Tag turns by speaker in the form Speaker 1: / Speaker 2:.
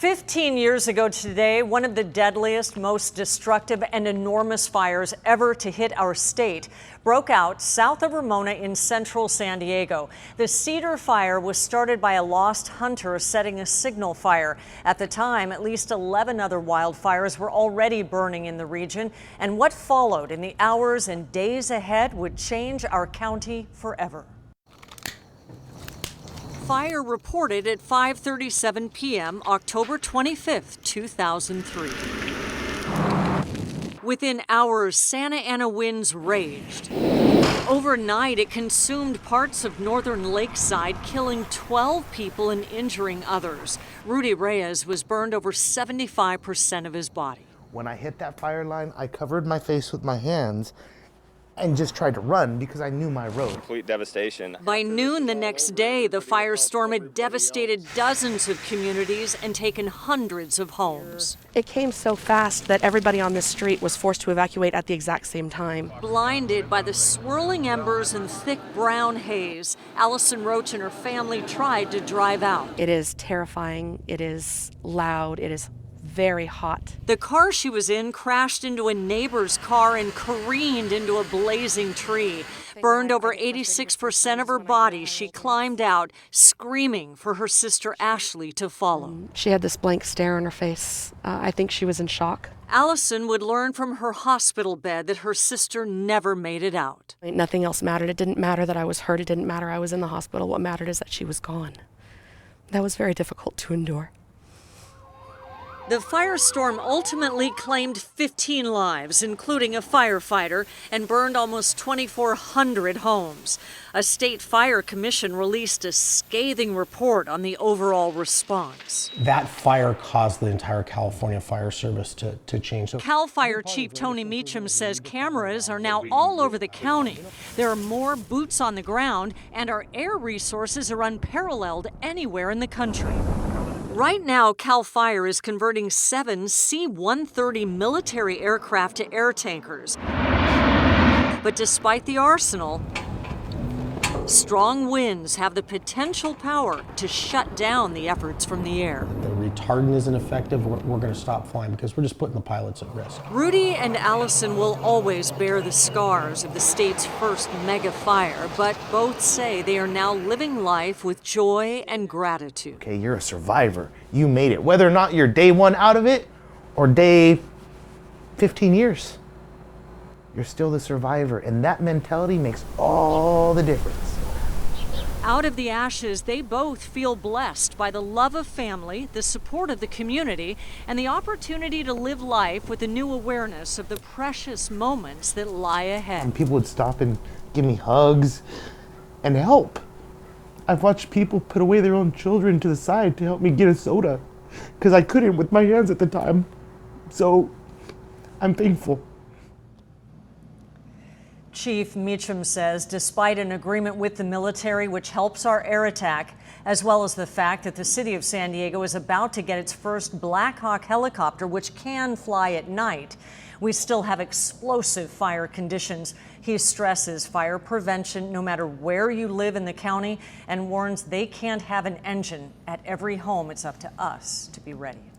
Speaker 1: 15 years ago today, one of the deadliest, most destructive and enormous fires ever to hit our state broke out south of Ramona in central San Diego. The Cedar Fire was started by a lost hunter setting a signal fire. At the time, at least 11 other wildfires were already burning in the region, and what followed in the hours and days ahead would change our county forever. Fire reported at 5:37 p.m. October 25, 2003. Within hours, Santa Ana winds raged. Overnight, it consumed parts of northern Lakeside, killing 12 people and injuring others. Rudy Reyes was burned over 75% of his body.
Speaker 2: When I hit that fire line, I covered my face with my hands and just tried to run because I knew my road.
Speaker 3: Complete devastation.
Speaker 1: By noon the next day, the firestorm had devastated dozens of communities and taken hundreds of homes.
Speaker 4: It came so fast that everybody on this street was forced to evacuate at the exact same time.
Speaker 1: Blinded by the swirling embers and thick brown haze, Allison Roach and her family tried to drive out.
Speaker 4: It is terrifying, it is loud, it is very hot.
Speaker 1: The car she was in crashed into a neighbor's car and careened into a blazing tree. Burned over 86% of her body, she climbed out, screaming for her sister Ashley to follow.
Speaker 4: She had this blank stare on her face. I think she was in shock.
Speaker 1: Allison would learn from her hospital bed that her sister never made it out.
Speaker 4: Nothing else mattered. It didn't matter that I was hurt. It didn't matter I was in the hospital. What mattered is that she was gone. That was very difficult to endure.
Speaker 1: The firestorm ultimately claimed 15 lives, including a firefighter, and burned almost 2,400 homes. A state fire commission released a scathing report on the overall response.
Speaker 5: That fire caused the entire California Fire Service to change.
Speaker 1: Cal Fire Chief Tony Meacham says cameras are now all over the county. There are more boots on the ground, and our air resources are unparalleled anywhere in the country. Right now, Cal Fire is converting 7 C-130 military aircraft to air tankers. But despite the arsenal, strong winds have the potential power to shut down the efforts from the air.
Speaker 5: The retardant isn't effective, we're going to stop flying because we're just putting the pilots at risk.
Speaker 1: Rudy and Allison will always bear the scars of the state's first mega fire, but both say they are now living life with joy and gratitude.
Speaker 2: Okay, you're a survivor. You made it. Whether or not you're day 1 out of it or day 15 years, you're still the survivor, and that mentality makes all the difference.
Speaker 1: Out of the ashes, they both feel blessed by the love of family, the support of the community, and the opportunity to live life with a new awareness of the precious moments that lie ahead.
Speaker 2: And people would stop and give me hugs and help. I've watched people put away their own children to the side to help me get a soda because I couldn't with my hands at the time. So I'm thankful.
Speaker 1: Chief Meacham says despite an agreement with the military which helps our air attack, as well as the fact that the city of San Diego is about to get its first Black Hawk helicopter which can fly at night, we still have explosive fire conditions. He stresses fire prevention no matter where you live in the county and warns they can't have an engine at every home. It's up to us to be ready.